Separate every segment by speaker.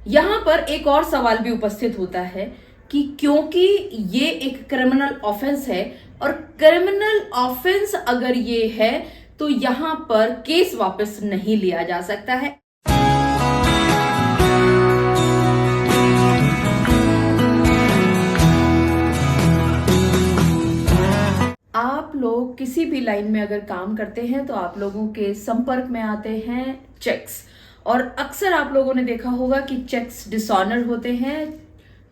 Speaker 1: यहाँ पर एक और सवाल भी उपस्थित होता है कि क्योंकि ये एक क्रिमिनल ऑफेंस है और क्रिमिनल ऑफेंस अगर ये है तो यहाँ पर केस वापस नहीं लिया जा सकता है। आप लोग किसी भी लाइन में अगर काम करते हैं तो आप लोगों के संपर्क में आते हैं चेक्स, और अक्सर आप लोगों ने देखा होगा कि चेक्स डिसऑनर होते हैं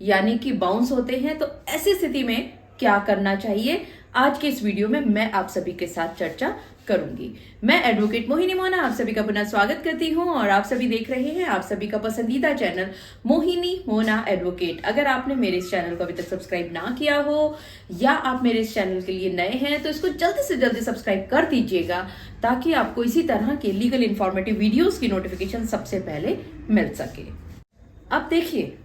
Speaker 1: यानी कि बाउंस होते हैं। तो ऐसी स्थिति में क्या करना चाहिए, आज के इस वीडियो में मैं आप सभी के साथ चर्चा करूंगी। मैं एडवोकेट मोहिनी मोना आप सभी का पुनः स्वागत करती हूं और आप सभी देख रहे हैं आप सभी का पसंदीदा चैनल मोहिनी मोना एडवोकेट। अगर आपने मेरे इस चैनल को अभी तक सब्सक्राइब ना किया हो या आप मेरे इस चैनल के लिए नए हैं तो इसको जल्दी से जल्दी सब्सक्राइब कर दीजिएगा ताकि आपको इसी तरह के लीगल इंफॉर्मेटिव वीडियोस की नोटिफिकेशन सबसे पहले मिल सके। अब देखिए,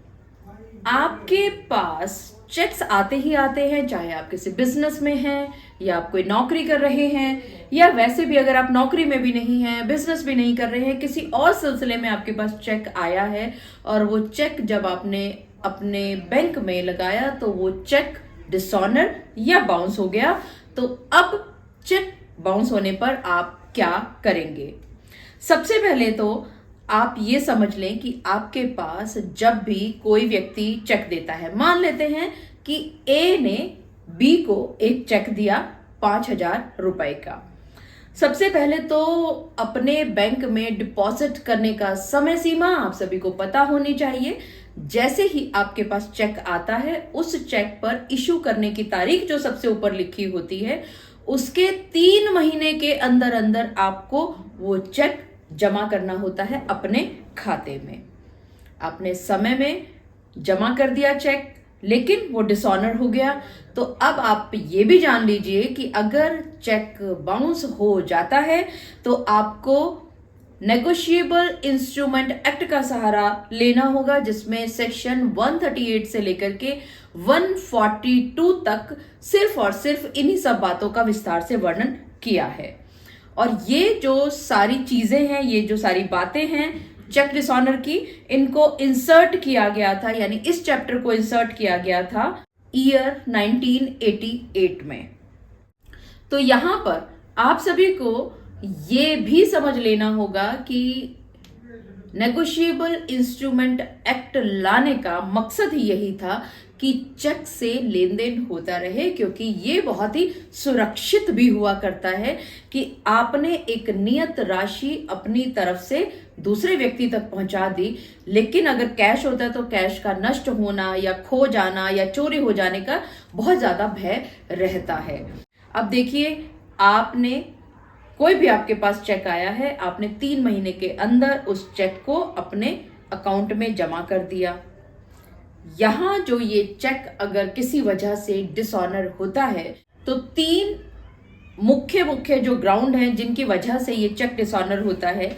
Speaker 1: आपके पास चेक्स आते ही आते हैं, चाहे आप किसी बिजनेस में हैं या आप कोई नौकरी कर रहे हैं या वैसे भी अगर आप नौकरी में भी नहीं हैं, बिजनेस भी नहीं कर रहे हैं, किसी और सिलसिले में आपके पास चेक आया है और वो चेक जब आपने अपने बैंक में लगाया तो वो चेक डिसऑनर या बाउंस हो गया। तो अब चेक बाउंस होने पर आप क्या करेंगे? सबसे पहले तो आप ये समझ लें कि आपके पास जब भी कोई व्यक्ति चेक देता है, मान लेते हैं कि ए ने बी को एक चेक दिया 5,000 रुपए का। सबसे पहले तो अपने बैंक में डिपॉजिट करने का समय सीमा आप सभी को पता होनी चाहिए। जैसे ही आपके पास चेक आता है उस चेक पर इशू करने की तारीख जो सबसे ऊपर लिखी होती है उसके 3 महीने के अंदर अंदर आपको वो चेक जमा करना होता है अपने खाते में। आपने समय में जमा कर दिया चेक लेकिन वो डिसऑनर हो गया, तो अब आप ये भी जान लीजिए कि अगर चेक बाउंस हो जाता है तो आपको नेगोशिएबल इंस्ट्रूमेंट एक्ट का सहारा लेना होगा, जिसमें सेक्शन 138 से लेकर के 142 तक सिर्फ और सिर्फ इन्हीं सब बातों का विस्तार से वर्णन किया है। और ये जो सारी चीजें हैं, ये जो सारी बातें हैं चेक डिसऑनर की, इनको इंसर्ट किया गया था, यानी इस चैप्टर को इंसर्ट किया गया था ईयर 1988 में। तो यहां पर आप सभी को ये भी समझ लेना होगा कि नेगोशिएबल इंस्ट्रूमेंट एक्ट लाने का मकसद ही यही था कि चेक से लेन देन होता रहे, क्योंकि ये बहुत ही सुरक्षित भी हुआ करता है कि आपने एक नियत राशि अपनी तरफ से दूसरे व्यक्ति तक पहुंचा दी, लेकिन अगर कैश होता है तो कैश का नष्ट होना या खो जाना या चोरी हो जाने का बहुत ज्यादा भय रहता है। अब देखिए, आपने कोई भी आपके पास चेक आया है, आपने 3 महीने के अंदर उस चेक को अपने अकाउंट में जमा कर दिया। यहां जो ये चेक अगर किसी वजह से डिसऑनर होता है तो 3 मुख्य जो ग्राउंड हैं जिनकी वजह से ये चेक डिसऑनर होता है।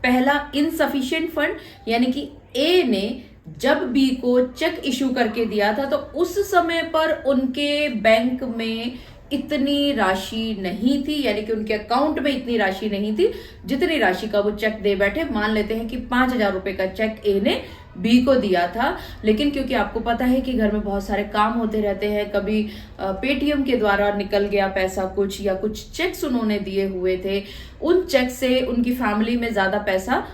Speaker 1: पहला, इनसफिशिएंट फंड, यानी कि ए ने जब बी को चेक इशू करके दिया था तो उस समय पर उनके बैंक में इतनी राशि नहीं थी, यानी कि उनके अकाउंट में इतनी राशि नहीं थी जितनी राशि का वो चेक दे बैठे। मान लेते हैं कि 5,000 रुपए का चेक ए ने बी को दिया था, लेकिन क्योंकि आपको पता है कि घर में बहुत सारे काम होते रहते हैं, कभी पेटीएम के द्वारा निकल गया पैसा कुछ, या कुछ चेक्स उन्होंने दिए हुए थे, उन चेक से उनकी फैमिली में ज्यादा पैसा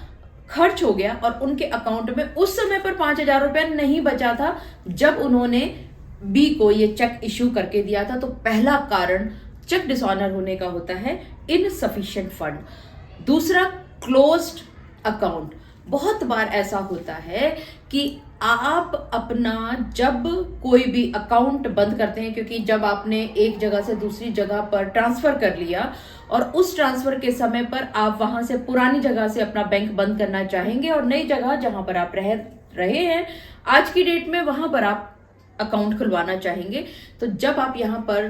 Speaker 1: खर्च हो गया और उनके अकाउंट में उस समय पर 5,000 रुपया नहीं बचा था जब उन्होंने बी को ये चेक इश्यू करके दिया था। तो पहला कारण चेक डिसऑनर होने का होता है इनसफिशिएंट फंड। दूसरा, क्लोज्ड अकाउंट। बहुत बार ऐसा होता है कि आप अपना जब कोई भी अकाउंट बंद करते हैं, क्योंकि जब आपने एक जगह से दूसरी जगह पर ट्रांसफर कर लिया और उस ट्रांसफर के समय पर आप वहां से पुरानी जगह से अपना बैंक बंद करना चाहेंगे और नई जगह जहां पर आप रह रहे हैं आज की डेट में वहां पर आप अकाउंट खुलवाना चाहेंगे, तो जब आप यहां पर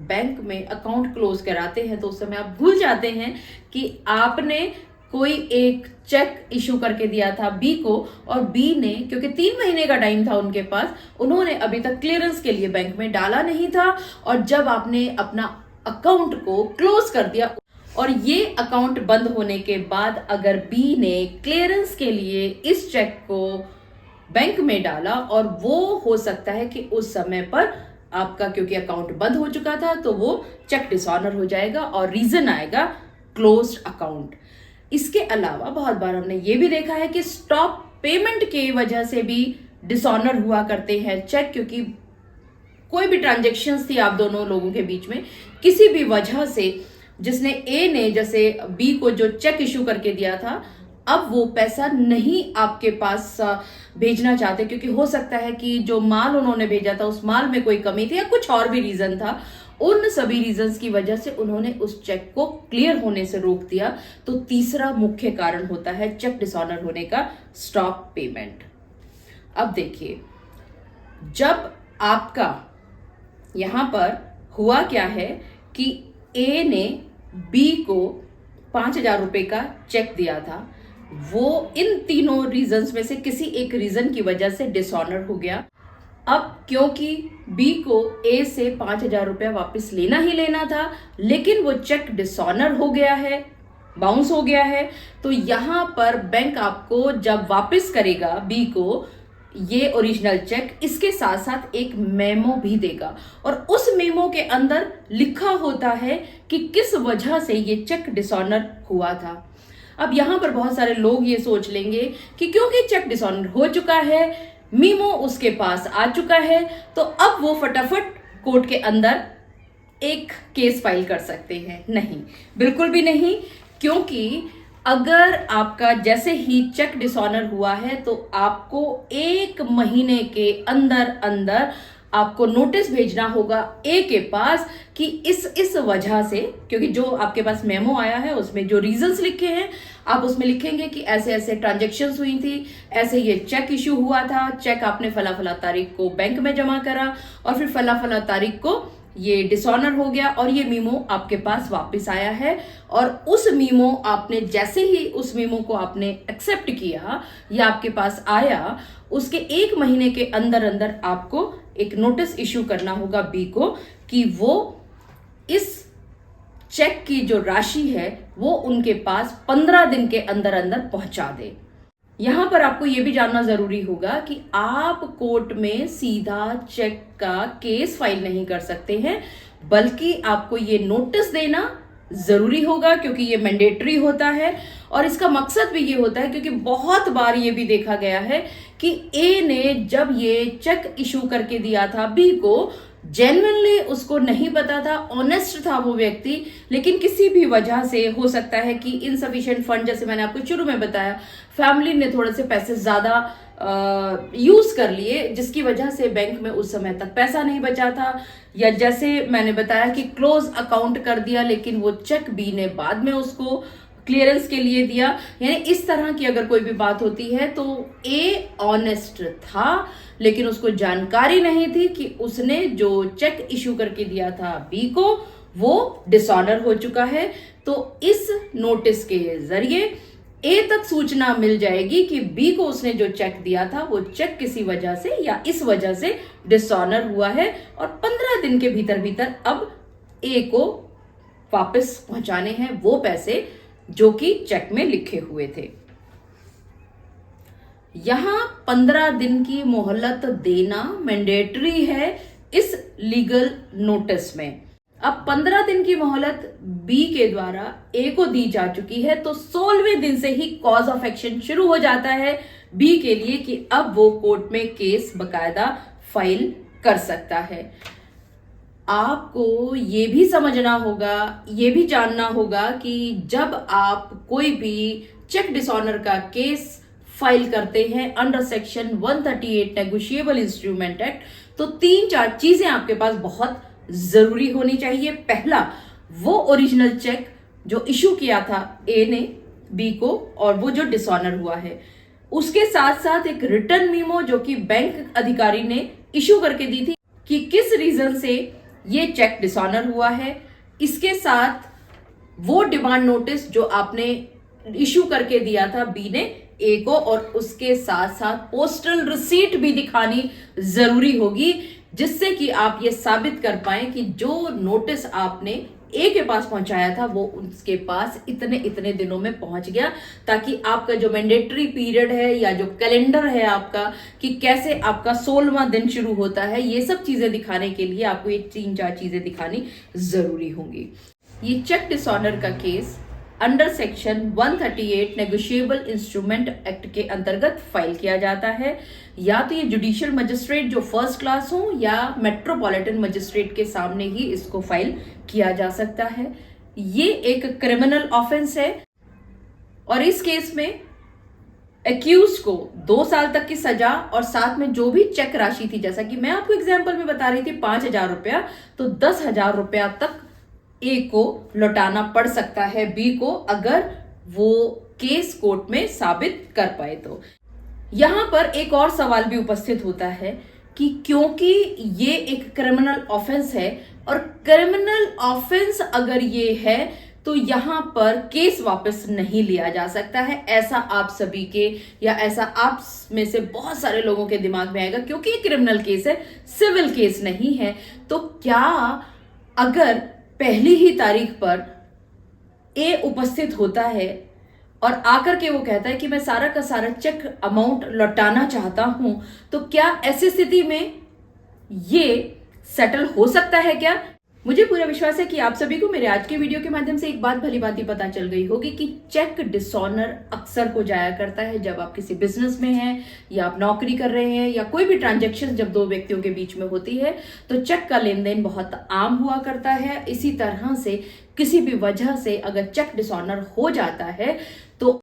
Speaker 1: बैंक में अकाउंट क्लोज कराते हैं तो उस समय आप भूल जाते हैं कि आपने कोई एक चेक इशू करके दिया था बी को, और बी ने, क्योंकि 3 महीने का टाइम था उनके पास, उन्होंने अभी तक क्लियरेंस के लिए बैंक में डाला नहीं था, और जब आपने अपना अकाउंट को क्लोज कर दिया और ये अकाउंट बंद होने के बाद अगर बी ने क्लियरेंस के लिए इस चेक को बैंक में डाला और वो हो सकता है कि उस समय पर आपका क्योंकि अकाउंट बंद हो चुका था तो वो चेक डिसऑनर हो जाएगा और रीजन आएगा क्लोज्ड अकाउंट। इसके अलावा बहुत बार हमने ये भी देखा है कि स्टॉप पेमेंट की वजह से भी डिसऑनर हुआ करते हैं चेक, क्योंकि कोई भी ट्रांजेक्शन्स थी आप दोनों लोगों के बीच में, किसी भी वजह से जिसने ए ने जैसे बी को जो चेक इशू करके दिया था अब वो पैसा नहीं आपके पास भेजना चाहते, क्योंकि हो सकता है कि जो माल उन्होंने भेजा था उस माल में कोई कमी थी या कुछ और भी रीजन था। उन सभी रीजंस की वजह से उन्होंने उस चेक को क्लियर होने से रोक दिया। तो तीसरा मुख्य कारण होता है चेक डिसऑनर होने का स्टॉप पेमेंट। अब देखिए, जब आपका यहां पर हुआ क्या है कि ए ने बी को 5,000 रुपए का चेक दिया था, वो इन तीनों रीजंस में से किसी एक रीजन की वजह से डिसऑनर हो गया। अब क्योंकि बी को ए से 5,000 रुपया वापस लेना ही लेना था, लेकिन वो चेक डिसऑनर हो गया है, बाउंस हो गया है, तो यहां पर बैंक आपको जब वापस करेगा बी को ये ओरिजिनल चेक, इसके साथ साथ एक मेमो भी देगा और उस मेमो के अंदर लिखा होता है कि किस वजह से ये चेक डिसऑनर हुआ था। अब यहां पर बहुत सारे लोग ये सोच लेंगे कि क्योंकि चेक डिसऑनर हो चुका है, मीमो उसके पास आ चुका है, तो अब वो फटाफट कोर्ट के अंदर एक केस फाइल कर सकते हैं। नहीं, बिल्कुल भी नहीं, क्योंकि अगर आपका जैसे ही चेक डिसऑनर हुआ है तो आपको 1 महीने के अंदर अंदर आपको नोटिस भेजना होगा ए के पास कि इस वजह से, क्योंकि जो आपके पास मेमो आया है उसमें जो रीजंस लिखे हैं आप उसमें लिखेंगे कि ऐसे ऐसे ट्रांजेक्शन्स हुई थी, ऐसे ये चेक इशू हुआ था, चेक आपने फला फला तारीख को बैंक में जमा करा और फिर फला फला तारीख को ये डिसऑनर हो गया और ये मीमो आपके पास वापस आया है। और उस मीमो आपने जैसे ही उस मीमो को आपने एक्सेप्ट किया या आपके पास आया, उसके 1 महीने के अंदर अंदर आपको एक नोटिस इशू करना होगा बी को कि वो इस चेक की जो राशि है वो उनके पास 15 दिन के अंदर अंदर पहुंचा दे। यहां पर आपको यह भी जानना जरूरी होगा कि आप कोर्ट में सीधा चेक का केस फाइल नहीं कर सकते हैं, बल्कि आपको ये नोटिस देना जरूरी होगा, क्योंकि ये मैंडेटरी होता है। और इसका मकसद भी ये होता है क्योंकि बहुत बार ये भी देखा गया है कि ए ने जब ये चेक इशू करके दिया था बी को, जेन्युइनली उसको नहीं पता था, ऑनेस्ट था वो व्यक्ति, लेकिन किसी भी वजह से हो सकता है कि इनसफिशिएंट फंड, जैसे मैंने आपको शुरू में बताया, फैमिली ने थोड़े से पैसे ज्यादा यूज कर लिए जिसकी वजह से बैंक में उस समय तक पैसा नहीं बचा था, या जैसे मैंने बताया कि क्लोज अकाउंट कर दिया लेकिन वो चेक बी ने बाद में उसको क्लियरेंस के लिए दिया। यानी इस तरह की अगर कोई भी बात होती है तो ए ऑनेस्ट था लेकिन उसको जानकारी नहीं थी कि उसने जो चेक इशू करके दिया था बी को वो डिसऑनर हो चुका है। तो इस नोटिस के जरिए ए तक सूचना मिल जाएगी कि बी को उसने जो चेक दिया था वो चेक किसी वजह से या इस वजह से डिसऑनर हुआ है और 15 दिन के भीतर भीतर अब ए को वापस पहुंचाने हैं वो पैसे जो कि चेक में लिखे हुए थे। यहां 15 दिन की मोहलत देना मैंडेटरी है इस लीगल नोटिस में। अब 15 दिन की मोहलत बी के द्वारा ए को दी जा चुकी है तो 16वें दिन से ही कॉज ऑफ एक्शन शुरू हो जाता है बी के लिए कि अब वो कोर्ट में केस बकायदा फाइल कर सकता है। आपको ये भी समझना होगा, ये भी जानना होगा कि जब आप कोई भी चेक डिसऑनर का केस फाइल करते हैं under section 138 negotiable instrument act, तो 3-4 चीजें आपके पास बहुत जरूरी होनी चाहिए। पहला, वो ओरिजिनल चेक जो इशू किया था ए ने बी को और वो जो डिसऑनर हुआ है, उसके साथ साथ एक रिटर्न मीमो जो कि बैंक अधिकारी ने इशू करके दी थी कि किस रीजन से ये चेक डिसऑनर हुआ है। इसके साथ वो डिमांड नोटिस जो आपने इशू करके दिया था बी ने ए को, और उसके साथ साथ पोस्टल रिसीट भी दिखानी जरूरी होगी जिससे कि आप ये साबित कर पाए कि जो नोटिस आपने ए के पास पहुंचाया था वो उसके पास इतने इतने दिनों में पहुंच गया, ताकि आपका जो मैंडेटरी पीरियड है या जो कैलेंडर है आपका कि कैसे आपका 16वां दिन शुरू होता है, ये सब चीजें दिखाने के लिए आपको ये 3-4 चीजें दिखानी जरूरी होंगी। ये चेक डिसऑनर का case under section 138 negotiable instrument act के अंतर्गत फाइल किया जाता है। या तो ये जुडिशियल मजिस्ट्रेट जो फर्स्ट क्लास हो या मेट्रोपॉलिटन मजिस्ट्रेट के सामने ही इसको फाइल किया जा सकता है। ये एक क्रिमिनल ऑफेंस है और इस केस में एक्यूज को 2 साल तक की सजा और साथ में जो भी चेक राशि थी, जैसा कि मैं आपको एग्जाम्पल में बता रही थी 5,000 रुपया, तो 10,000 रुपया तक ए को लौटाना पड़ सकता है बी को, अगर वो केस कोर्ट में साबित कर पाए तो। यहां पर एक और सवाल भी उपस्थित होता है कि क्योंकि ये एक क्रिमिनल ऑफेंस है और क्रिमिनल ऑफेंस अगर ये है तो यहां पर केस वापस नहीं लिया जा सकता है। ऐसा आप सभी के या ऐसा आप में से बहुत सारे लोगों के दिमाग में आएगा, क्योंकि ये क्रिमिनल केस है, सिविल केस नहीं है। तो क्या अगर पहली ही तारीख पर ए उपस्थित होता है और आकर के वो कहता है कि मैं सारा का सारा चेक अमाउंट लौटाना चाहता हूं, तो क्या ऐसी स्थिति में ये सेटल हो सकता है क्या? मुझे पूरा विश्वास है कि आप सभी को मेरे आज के वीडियो के माध्यम से एक बात भली भांति पता चल गई होगी कि चेक डिसऑनर अक्सर हो जाया करता है जब आप किसी बिजनेस में हैं या आप नौकरी कर रहे हैं या कोई भी ट्रांजैक्शन जब 2 व्यक्तियों के बीच में होती है, तो चेक का लेन देन बहुत आम हुआ करता है। इसी तरह से किसी भी वजह से अगर चेक डिसऑनर हो जाता है तो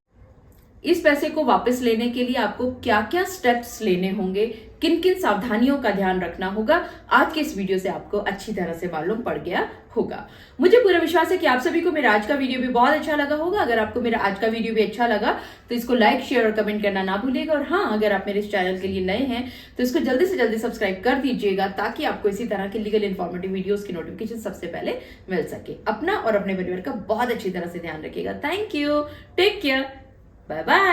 Speaker 1: इस पैसे को वापस लेने के लिए आपको क्या क्या स्टेप्स लेने होंगे, किन किन सावधानियों का ध्यान रखना होगा, आज के इस वीडियो से आपको अच्छी तरह से मालूम पड़ गया होगा। मुझे पूरा विश्वास है कि आप सभी को मेरा आज का वीडियो भी बहुत अच्छा लगा होगा। अगर आपको मेरा आज का वीडियो भी अच्छा लगा तो इसको लाइक, शेयर और कमेंट करना ना भूलिएगा। और हाँ, अगर आप मेरे इस चैनल के लिए नए हैं तो इसको जल्दी से जल्दी सब्सक्राइब कर दीजिएगा, ताकि आपको इसी तरह के लीगल इन्फॉर्मेटिव वीडियोस की नोटिफिकेशन सबसे पहले मिल सके। अपना और अपने परिवार का बहुत अच्छी तरह से ध्यान रखिएगा। Thank you, take care, bye bye.